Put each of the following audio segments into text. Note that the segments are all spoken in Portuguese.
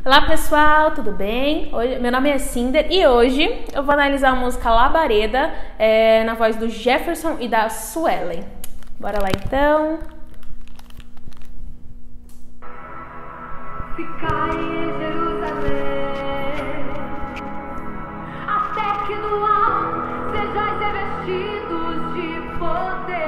Olá pessoal, tudo bem? Meu nome é Cinder e hoje eu vou analisar a música Labareda na voz do Jefferson e da Suelen. Bora lá então. Ficai em Jerusalém, até que do alto sejais revestidos de poder.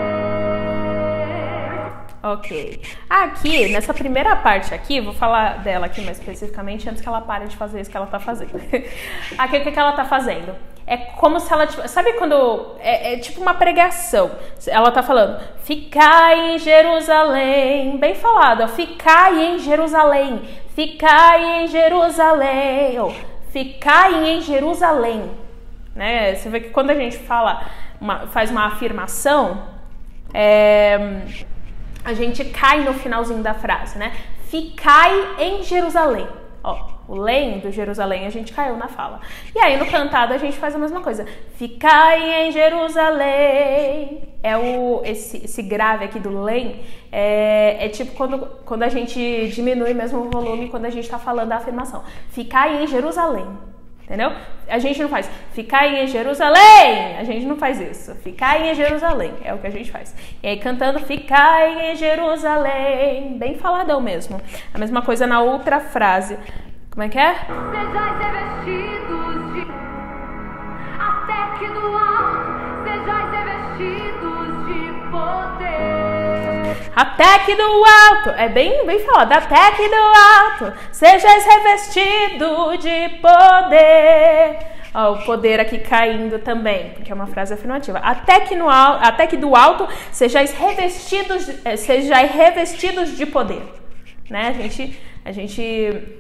Ok. Aqui, nessa primeira parte aqui, vou falar dela aqui mais especificamente antes que ela pare de fazer isso que ela tá fazendo. Aqui, o que ela tá fazendo? É como se ela... Sabe quando... É tipo uma pregação. Ela tá falando, ficai em Jerusalém. Bem falado, ó. Ficai em Jerusalém. Ficai em Jerusalém. Ou, ficai em Jerusalém. Né? Você vê que quando a gente fala, faz uma afirmação, a gente cai no finalzinho da frase, né? Ficai em Jerusalém. Ó, o lém do Jerusalém a gente caiu na fala. E aí no cantado a gente faz a mesma coisa. Ficai em Jerusalém. Esse grave aqui do lém é tipo quando a gente diminui mesmo o volume quando a gente tá falando a afirmação. Ficai em Jerusalém. Entendeu? A gente não faz ficai em Jerusalém, a gente não faz isso. Ficai em Jerusalém, é o que a gente faz. E aí cantando ficai em Jerusalém, bem faladão mesmo. A mesma coisa na outra frase. Como é que é? Sejais revestidos de... Até que do alto sejais revestidos de poder. Até que do alto, é bem falado, até que do alto sejais revestido de poder. Ó, o poder aqui caindo também, porque é uma frase afirmativa. Até que do alto sejais revestidos de poder. Né? A gente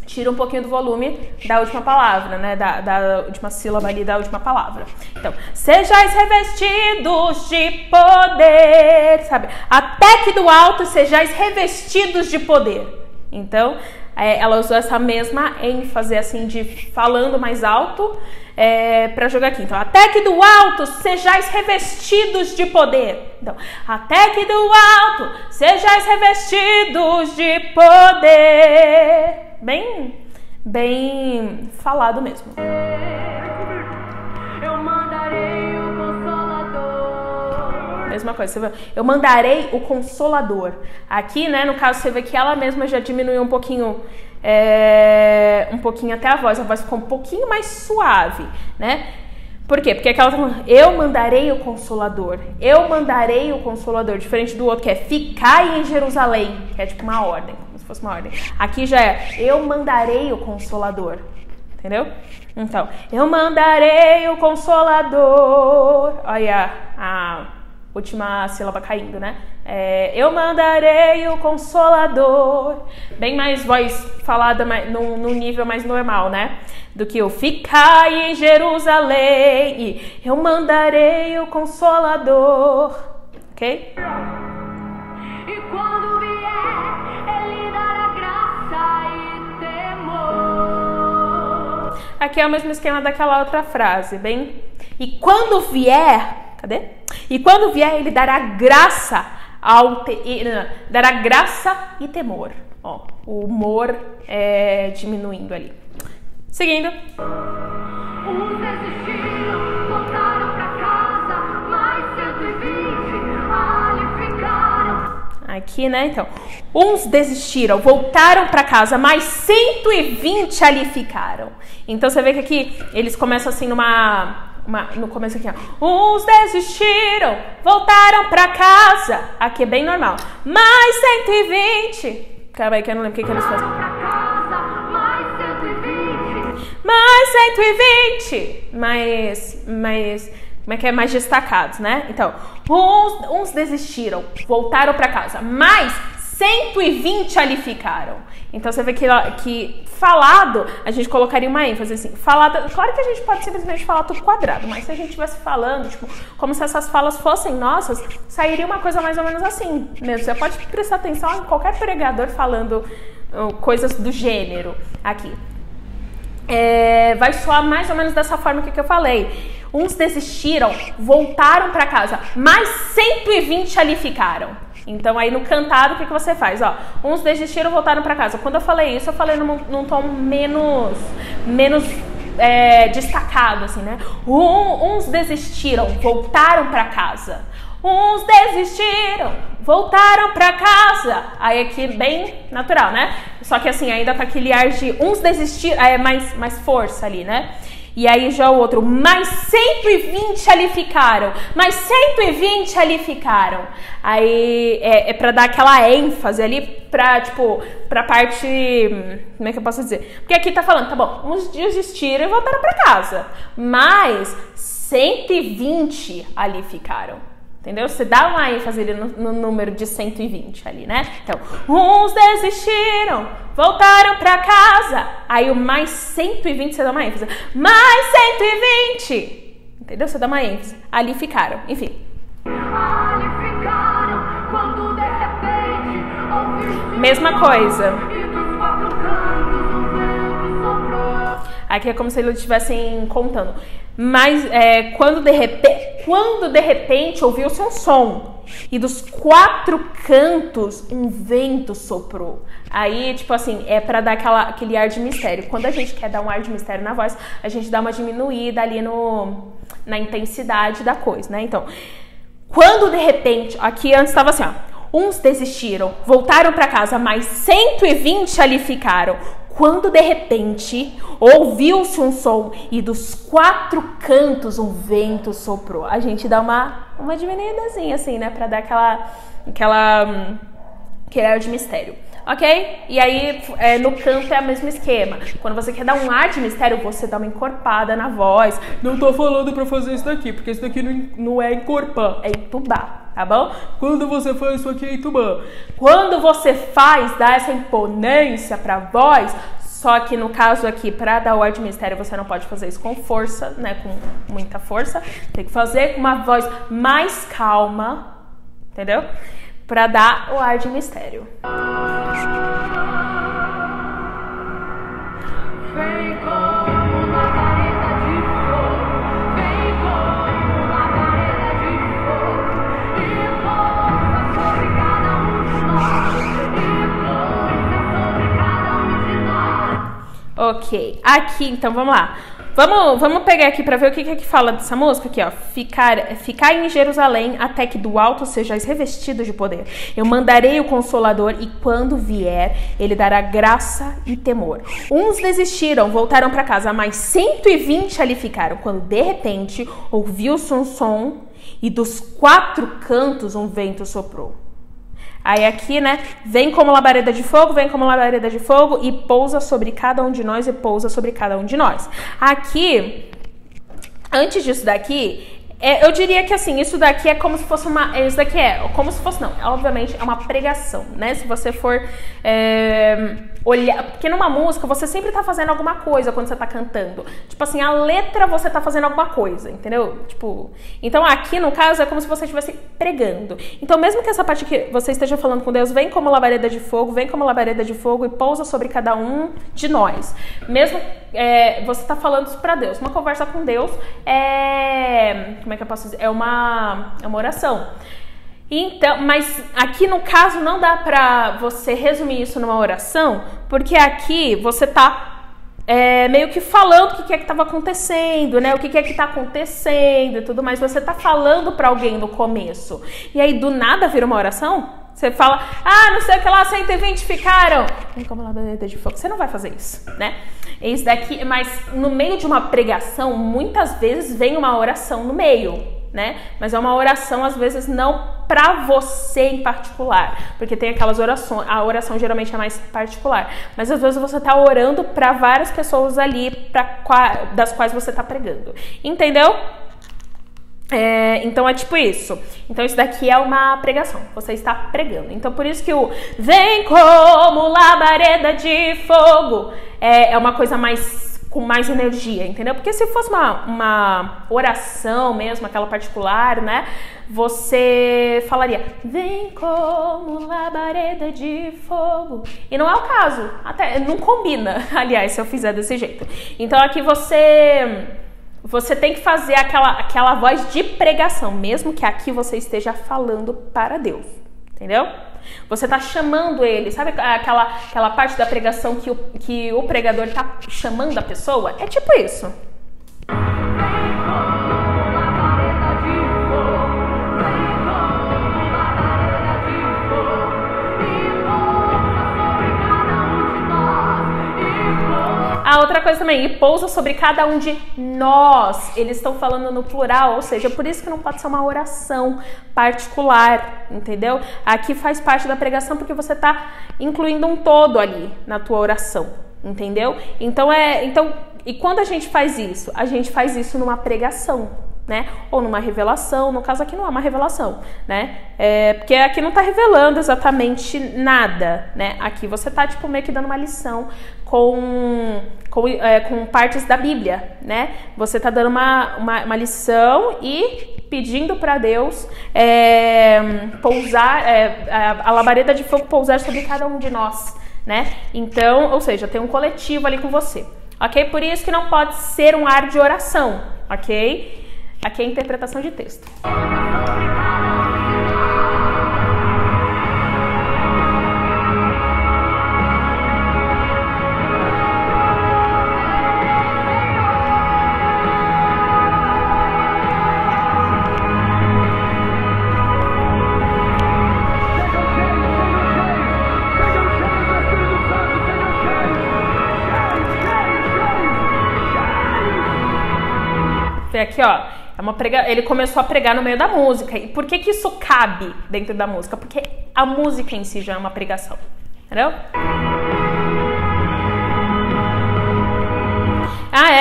tira um pouquinho do volume da última palavra, né? Da última sílaba ali da última palavra. Então, sejais revestidos de poder, sabe? Até que do alto sejais revestidos de poder. Então, ela usou essa mesma ênfase, assim, de falando mais alto para jogar aqui. Então, até que do alto sejais revestidos de poder. Então, até que do alto sejais revestidos de poder. Bem falado mesmo. Eu mandarei o Consolador. Mesma coisa, você vê, eu mandarei o Consolador. Aqui, né, no caso, você vê que ela mesma já diminuiu um pouquinho até a voz ficou um pouquinho mais suave, né? Por quê? Porque aquela tá falando, eu mandarei o Consolador. Eu mandarei o Consolador. Diferente do outro que é ficai em Jerusalém, que é tipo uma ordem, como se fosse uma ordem. Aqui já é eu mandarei o Consolador. Entendeu? Então, eu mandarei o Consolador. Olha a última sílaba caindo, né? Eu mandarei o Consolador. Bem mais voz falada num nível mais normal, né? Do que o ficai em Jerusalém e eu mandarei o Consolador. Ok? E quando vier, ele dará graça e temor. Aqui é o mesmo esquema daquela outra frase, bem? E quando vier, cadê? E quando vier, ele dará graça dará graça e temor. Ó, o humor diminuindo ali. Seguindo. Uns desistiram, voltaram pra casa, mais 120 ali ficaram. Aqui, né? Então, uns desistiram, voltaram pra casa, mais 120 ali ficaram. Então, você vê que aqui eles começam assim no começo aqui, ó. Uns desistiram, voltaram pra casa. Aqui é bem normal. Mais 120. Calma aí que eu não lembro o que eles fazem. Mais 120. Mais como é que é? Mais destacados, né? Então, uns desistiram, voltaram pra casa. Mais 120 ali ficaram. Então você vê que falado, a gente colocaria uma ênfase assim. Falado, claro que a gente pode simplesmente falar tudo quadrado, mas se a gente estivesse falando, tipo, como se essas falas fossem nossas, sairia uma coisa mais ou menos assim mesmo. Você pode prestar atenção em qualquer pregador falando coisas do gênero aqui. Vai soar mais ou menos dessa forma que eu falei. Uns desistiram, voltaram para casa, mas 120 ali ficaram. Então aí no cantado, o que você faz? Ó, uns desistiram, voltaram para casa. Quando eu falei isso, eu falei num tom menos destacado, assim, né? Uns desistiram, voltaram para casa. Uns desistiram, voltaram pra casa. Aí aqui bem natural, né? Só que assim, ainda com aquele ar de uns desistiram, é mais força ali, né? E aí já o outro, mais 120 ali ficaram, mais 120 ali ficaram. Aí é pra dar aquela ênfase ali pra, tipo, pra parte, como é que eu posso dizer? Porque aqui tá falando, tá bom, uns desistiram e voltaram pra casa, mas 120 ali ficaram. Entendeu? Você dá uma ênfase ali no número de 120 ali, né? Então, uns desistiram, voltaram pra casa. Aí o mais 120 você dá uma ênfase. Mais 120! Entendeu? Você dá uma ênfase. Ali ficaram. Enfim. Ali ficaram quando de repente Mesma coisa. e dos quatro cantos o vento soprou. Aqui é como se eles estivessem contando. Mas quando de repente ouviu-se um som e dos quatro cantos um vento soprou. Aí, tipo assim, é pra dar aquele ar de mistério. Quando a gente quer dar um ar de mistério na voz, a gente dá uma diminuída ali na intensidade da coisa, né? Então, quando de repente, aqui antes estava assim, ó, uns desistiram, voltaram pra casa, mas 120 ali ficaram. Quando de repente ouviu-se um som e dos quatro cantos um vento soprou. A gente dá uma diminuidazinha assim, né? Pra dar aquele ar de mistério. Ok? E aí no canto é o mesmo esquema. Quando você quer dar um ar de mistério, você dá uma encorpada na voz. Não tô falando pra fazer isso daqui, porque isso daqui não é encorpar, é entubar. Tá bom? Quando você faz isso aqui é entubar. Quando você dá essa imponência pra voz, só que no caso aqui, pra dar o ar de mistério, você não pode fazer isso com força, né? Com muita força. Tem que fazer com uma voz mais calma, entendeu? Pra dar o ar de mistério. Vem como labareda de fogo, vem como labareda de fogo, e pousa sobre cada um de nós, e pousa sobre cada um de nós. Ok, aqui então vamos lá. Vamos pegar aqui para ver o que que fala dessa música aqui, ó. Ficar em Jerusalém até que do alto sejais revestidos de poder. Eu mandarei o Consolador e quando vier, ele dará graça e temor. Uns desistiram, voltaram para casa, mas 120 ali ficaram. Quando de repente ouviu-se um som e dos quatro cantos um vento soprou. Aí aqui, né, vem como labareda de fogo e pousa sobre cada um de nós e pousa sobre cada um de nós. Aqui, antes disso daqui, eu diria que assim, isso daqui é como se fosse obviamente é uma pregação, né? Se você for olhar, porque numa música você sempre tá fazendo alguma coisa quando você tá cantando. Tipo assim, a letra você tá fazendo alguma coisa, entendeu? Tipo, então aqui no caso é como se você estivesse pregando. Então mesmo que essa parte que você esteja falando com Deus, vem como labareda de fogo e pousa sobre cada um de nós. Mesmo você tá falando isso pra Deus. Uma conversa com Deus como é que eu posso dizer? É uma oração. Então, mas aqui no caso não dá pra você resumir isso numa oração, porque aqui você tá meio que falando o que é que estava acontecendo, né? O que é que tá acontecendo e tudo mais. Você tá falando pra alguém no começo. E aí do nada vira uma oração? Você fala, não sei o que lá, 120 ficaram. Como labareda de fogo. Você não vai fazer isso, né? Isso daqui, mas no meio de uma pregação, muitas vezes vem uma oração no meio, né? Mas é uma oração, às vezes, não pra você em particular, porque tem aquelas orações, a oração geralmente é mais particular, mas às vezes você tá orando pra várias pessoas ali, das quais você tá pregando, entendeu? Então é tipo isso. Então isso daqui é uma pregação. Você está pregando. Então por isso que o vem como labareda de fogo é uma coisa com mais energia, entendeu? Porque se fosse uma oração mesmo, aquela particular, né? Você falaria vem como labareda de fogo. E não é o caso. Até não combina, aliás, se eu fizer desse jeito. Então aqui você tem que fazer aquela voz de pregação, mesmo que aqui você esteja falando para Deus, entendeu? Você está chamando ele, sabe aquela parte da pregação que o pregador está chamando a pessoa? É tipo isso. A outra coisa também, e pousa sobre cada um de nós. Eles estão falando no plural, ou seja, por isso que não pode ser uma oração particular, entendeu? Aqui faz parte da pregação porque você está incluindo um todo ali na tua oração, entendeu? Então, e quando a gente faz isso? A gente faz isso numa pregação, né? Ou numa revelação, no caso aqui não é uma revelação, né? Porque aqui não tá revelando exatamente nada, né? Aqui você tá, tipo, meio que dando uma lição com partes da Bíblia, né? Você tá dando uma lição e pedindo para Deus pousar, a labareda de fogo pousar sobre cada um de nós, né? Então, ou seja, tem um coletivo ali com você, ok? Por isso que não pode ser um ar de oração, ok? Aqui é a interpretação de texto. Aqui, ó, ele começou a pregar no meio da música. E por que isso cabe dentro da música? Porque a música em si já é uma pregação, entendeu?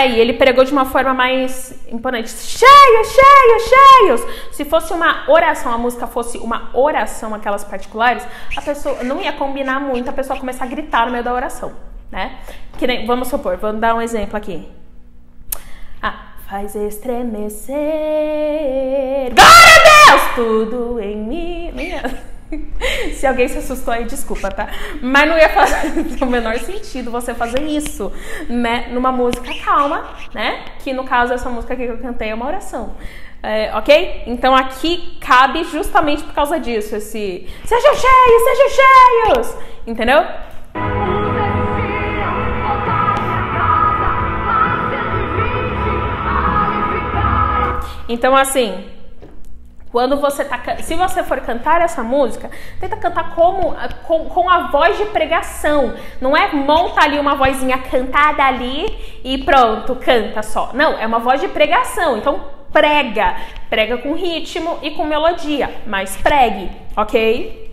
E ele pregou de uma forma mais imponente. Cheios, cheios, cheios! Se fosse uma oração, a música fosse uma oração, aquelas particulares, a pessoa não ia combinar muito a pessoa começar a gritar no meio da oração, né? Que nem, vamos supor, vamos dar um exemplo aqui. Faz estremecer, glória a Deus, tudo em mim. Se alguém se assustou aí, desculpa, tá? Mas não ia fazer o menor sentido você fazer isso, né? Numa música calma, né? Que no caso essa música aqui que eu cantei é uma oração, ok? Então aqui cabe justamente por causa disso, esse sejam cheios, entendeu? Então, assim, quando você se você for cantar essa música, tenta cantar com a voz de pregação. Não é monta ali uma vozinha cantada ali e pronto, canta só. Não, é uma voz de pregação. Então, prega com ritmo e com melodia, mas pregue, ok?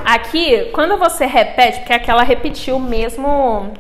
Aqui, quando você repete, porque aquela repetiu o mesmo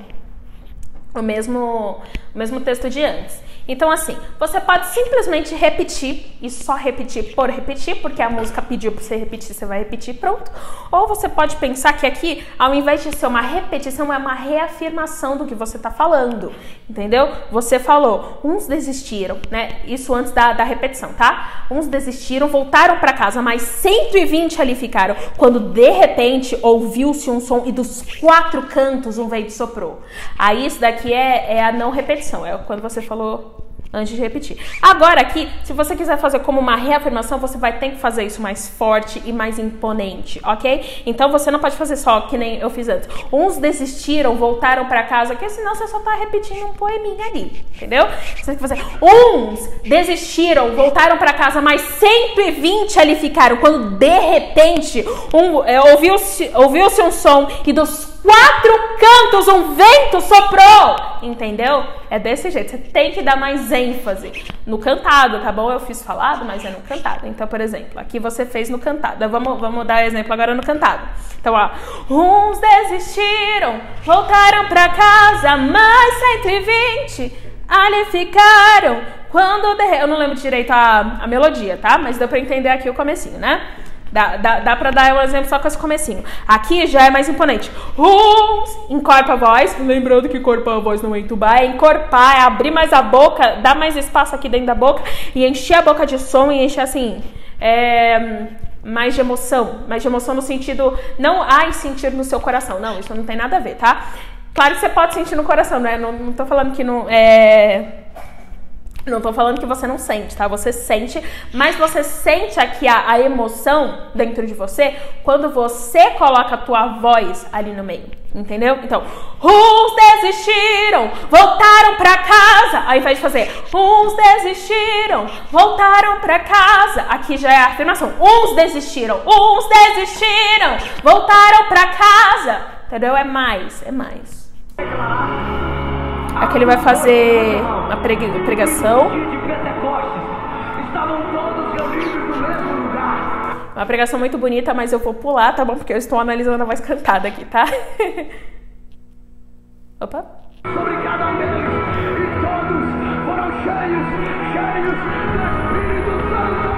texto de antes. Então, assim, você pode simplesmente repetir e só repetir por repetir, porque a música pediu para você repetir, você vai repetir, pronto. Ou você pode pensar que aqui, ao invés de ser uma repetição, é uma reafirmação do que você está falando, entendeu? Você falou, uns desistiram, né? Isso antes da repetição, tá? Uns desistiram, voltaram para casa, mas 120 ali ficaram, quando de repente ouviu-se um som e dos 4 cantos um vento soprou. Aí isso daqui é a não repetição, é quando você falou antes de repetir. Agora aqui, se você quiser fazer como uma reafirmação, você vai ter que fazer isso mais forte e mais imponente, ok? Então você não pode fazer só que nem eu fiz antes. Uns desistiram, voltaram para casa, porque senão você só tá repetindo um poeminha ali, entendeu? Você tem que fazer, uns desistiram, voltaram para casa, mas 120 ali ficaram, quando de repente ouviu-se um som e dos 4 cantos um vento soprou, entendeu? É desse jeito, você tem que dar mais ênfase no cantado, tá bom? Eu fiz falado, mas é no cantado. Então, por exemplo, aqui você fez no cantado. Vamos dar exemplo agora no cantado. Então, ó, uns desistiram, voltaram pra casa, mas 120 ali ficaram. Eu não lembro direito a melodia, tá? Mas deu pra entender aqui o comecinho, né? Dá pra dar um exemplo só com esse comecinho. Aqui já é mais imponente. Encorpa a voz. Lembrando que encorpar a voz não é entubar, é encorpar, é abrir mais a boca, dar mais espaço aqui dentro da boca e encher a boca de som e encher assim. mais de emoção no sentido, não sentir no seu coração, não, isso não tem nada a ver, tá? Claro que você pode sentir no coração, né? Não tô falando que não tô falando que você não sente, tá? Você sente, mas você sente aqui a emoção dentro de você quando você coloca a tua voz ali no meio, entendeu? Então, uns desistiram, voltaram pra casa. Ao invés de fazer, uns desistiram, voltaram pra casa. Aqui já é a afirmação. Uns desistiram, voltaram pra casa. Entendeu? É mais. Aqui ele vai fazer a pregação. Uma pregação muito bonita, mas eu vou pular, tá bom? Porque eu estou analisando a voz cantada aqui, tá? Opa. Sobre cada um deles, e todos foram cheios do Espírito Santo.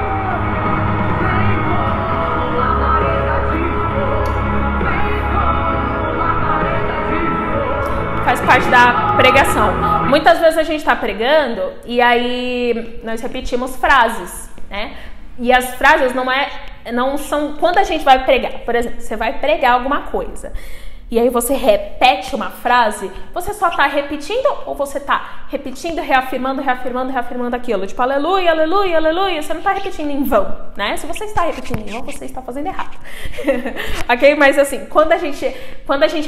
Vem como labareda de fogo, vem como labareda de fogo. Faz parte da pregação. Muitas vezes a gente está pregando e aí nós repetimos frases, né? E as frases não são quando a gente vai pregar. Por exemplo, você vai pregar alguma coisa e aí você repete uma frase, você só tá repetindo ou você tá repetindo, reafirmando aquilo? Tipo, aleluia, aleluia, aleluia. Você não tá repetindo em vão, né? Se você está repetindo em vão, você está fazendo errado. Ok? Mas assim, quando a gente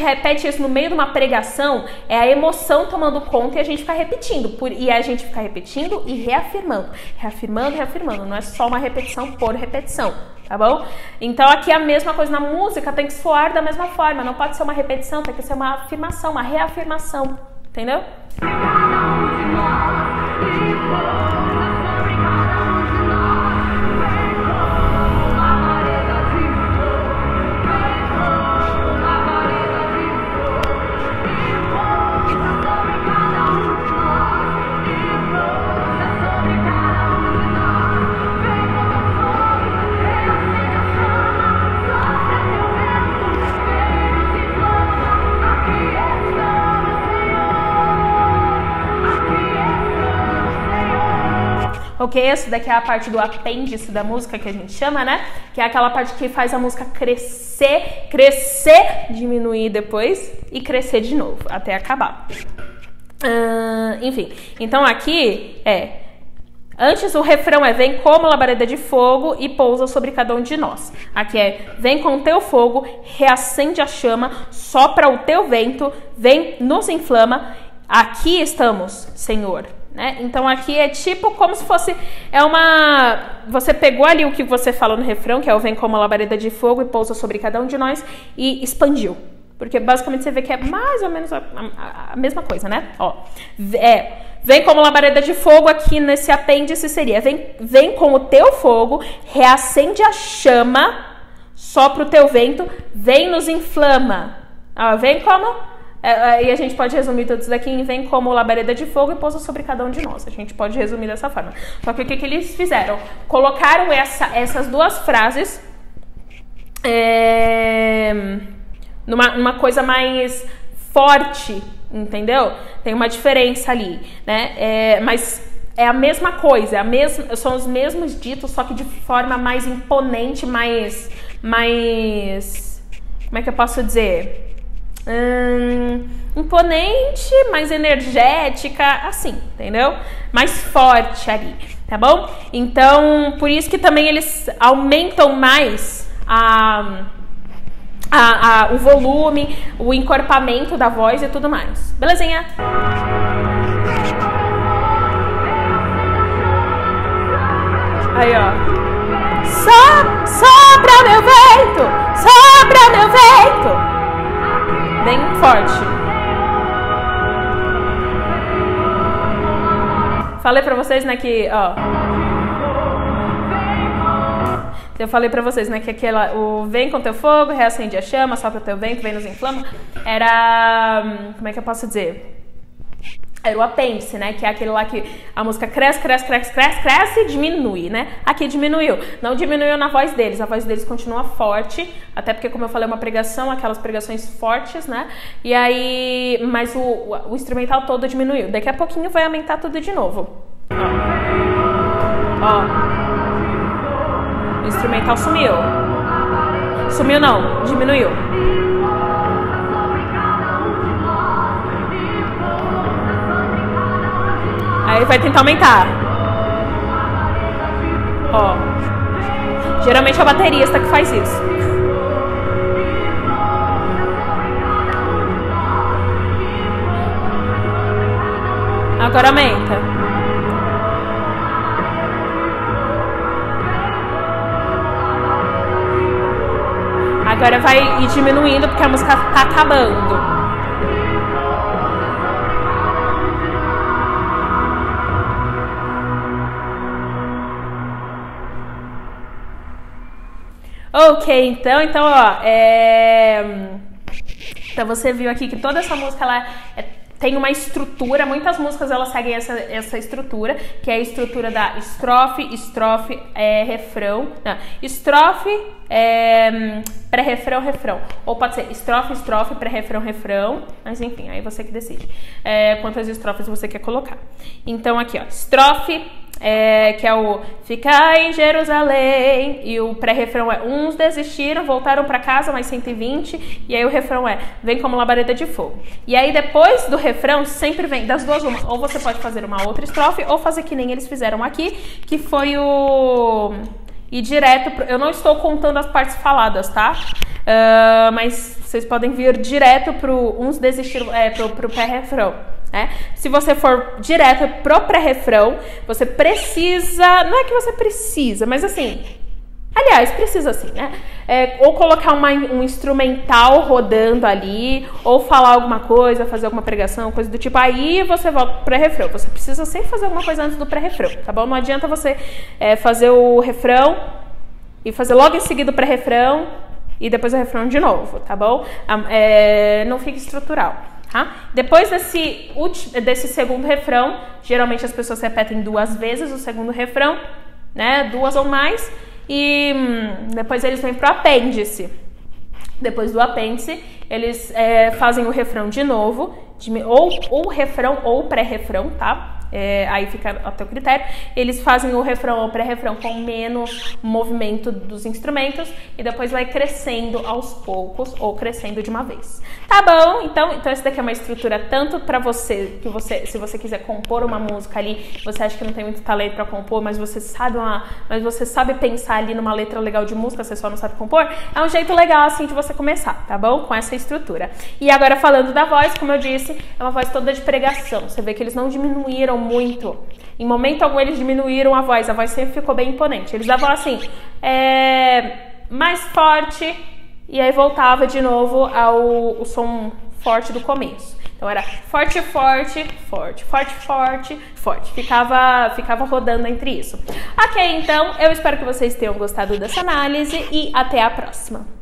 repete isso no meio de uma pregação, é a emoção tomando conta e a gente fica repetindo. E a gente fica repetindo e reafirmando. Não é só uma repetição por repetição. Tá bom? Então aqui a mesma coisa na música, tem que soar da mesma forma, não pode ser uma repetição, tem que ser uma afirmação, uma reafirmação, entendeu? Ok, essa daqui é a parte do apêndice da música que a gente chama, né? Que é aquela parte que faz a música crescer, diminuir depois e crescer de novo, até acabar. Enfim, então aqui antes o refrão vem como labareda de fogo e pousa sobre cada um de nós. Aqui vem com o teu fogo, reacende a chama, sopra o teu vento, vem, nos inflama. Aqui estamos, Senhor. Né? Então aqui é tipo como se fosse você pegou ali o que você falou no refrão, que é o vem como labareda de fogo e pousa sobre cada um de nós, e expandiu, porque basicamente você vê que é mais ou menos a mesma coisa, né? Vem como labareda de fogo, aqui nesse apêndice seria vem com o teu fogo, reacende a chama, sopra o teu vento, vem, nos inflama. Vem como e a gente pode resumir tudo isso daqui em vem como labareda de fogo e pousa sobre cada um de nós. A gente pode resumir dessa forma. Só que o que eles fizeram? Colocaram essas duas frases numa coisa mais forte, entendeu? Tem uma diferença ali, né? Mas é a mesma coisa, são os mesmos ditos, só que de forma mais imponente, mais como é que eu posso dizer? Imponente, mais energética, assim, entendeu? Mais forte ali, tá bom? Então, por isso que também eles aumentam mais o volume, o encorpamento da voz e tudo mais. Belezinha? Aí, ó. Sopra meu vento, sopra meu vento. Bem forte. Falei pra vocês, né, que, eu falei pra vocês, né, que o vem com teu fogo, reacende a chama, sopra o teu vento, vem, nos inflama, era, como é que eu posso dizer? Era o apêndice, né? Que é aquele lá que a música cresce e diminui, né? Aqui diminuiu. Não diminuiu na voz deles. A voz deles continua forte. Até porque, como eu falei, é uma pregação, aquelas pregações fortes, né? E aí... Mas o instrumental todo diminuiu. Daqui a pouquinho vai aumentar tudo de novo. Ó. O instrumental sumiu. Sumiu não, diminuiu. Aí vai tentar aumentar. Ó. Geralmente é o baterista que faz isso. Agora aumenta. Agora vai ir diminuindo porque a música tá acabando. Ok, então ó, então você viu aqui que toda essa música ela tem uma estrutura, muitas músicas elas seguem essa estrutura, que é a estrutura da estrofe, refrão, não, estrofe, pré-refrão, refrão, ou pode ser estrofe, estrofe, pré-refrão, refrão, mas enfim, aí você que decide quantas estrofes você quer colocar. Então aqui ó, estrofe, que é o ficar em Jerusalém, e o pré-refrão é uns desistiram, voltaram para casa, mais 120, e aí o refrão é vem como labareda de fogo. E aí depois do refrão sempre vem das duas uma, ou você pode fazer uma outra estrofe ou fazer que nem eles fizeram aqui, que foi o ir direto pro, eu não estou contando as partes faladas, tá? Mas vocês podem vir direto pro uns desistiram, pro pré-refrão. Se você for direto pro pré-refrão, você precisa, não é que você precisa, mas assim, aliás, precisa assim, né? Ou colocar um instrumental rodando ali, ou falar alguma coisa, fazer alguma pregação, coisa do tipo, aí você volta pro pré-refrão. Você precisa sempre fazer alguma coisa antes do pré-refrão, tá bom? Não adianta você fazer o refrão e fazer logo em seguida o pré-refrão e depois o refrão de novo, tá bom? Não fica estrutural. Tá? Depois desse segundo refrão, geralmente as pessoas repetem 2 vezes o segundo refrão, né? 2 ou mais, e depois eles vêm pro apêndice. Depois do apêndice, eles fazem o refrão de novo, ou refrão ou pré-refrão, tá? Aí fica a teu critério. Eles fazem o refrão ou pré-refrão com menos movimento dos instrumentos e depois vai crescendo aos poucos ou crescendo de uma vez. Tá bom? Então essa daqui é uma estrutura tanto para você, se você quiser compor uma música ali, você acha que não tem muito talento para compor, mas você sabe pensar ali numa letra legal de música, você só não sabe compor, é um jeito legal assim de você começar, tá bom? Com essa estrutura. E agora falando da voz, como eu disse, é uma voz toda de pregação. Você vê que eles não diminuíram muito. Em momento algum eles diminuíram a voz sempre ficou bem imponente. Eles davam assim, mais forte, e aí voltava de novo ao som forte do começo. Então era forte, forte, forte, forte, forte, forte. Ficava rodando entre isso. Ok, então eu espero que vocês tenham gostado dessa análise e até a próxima.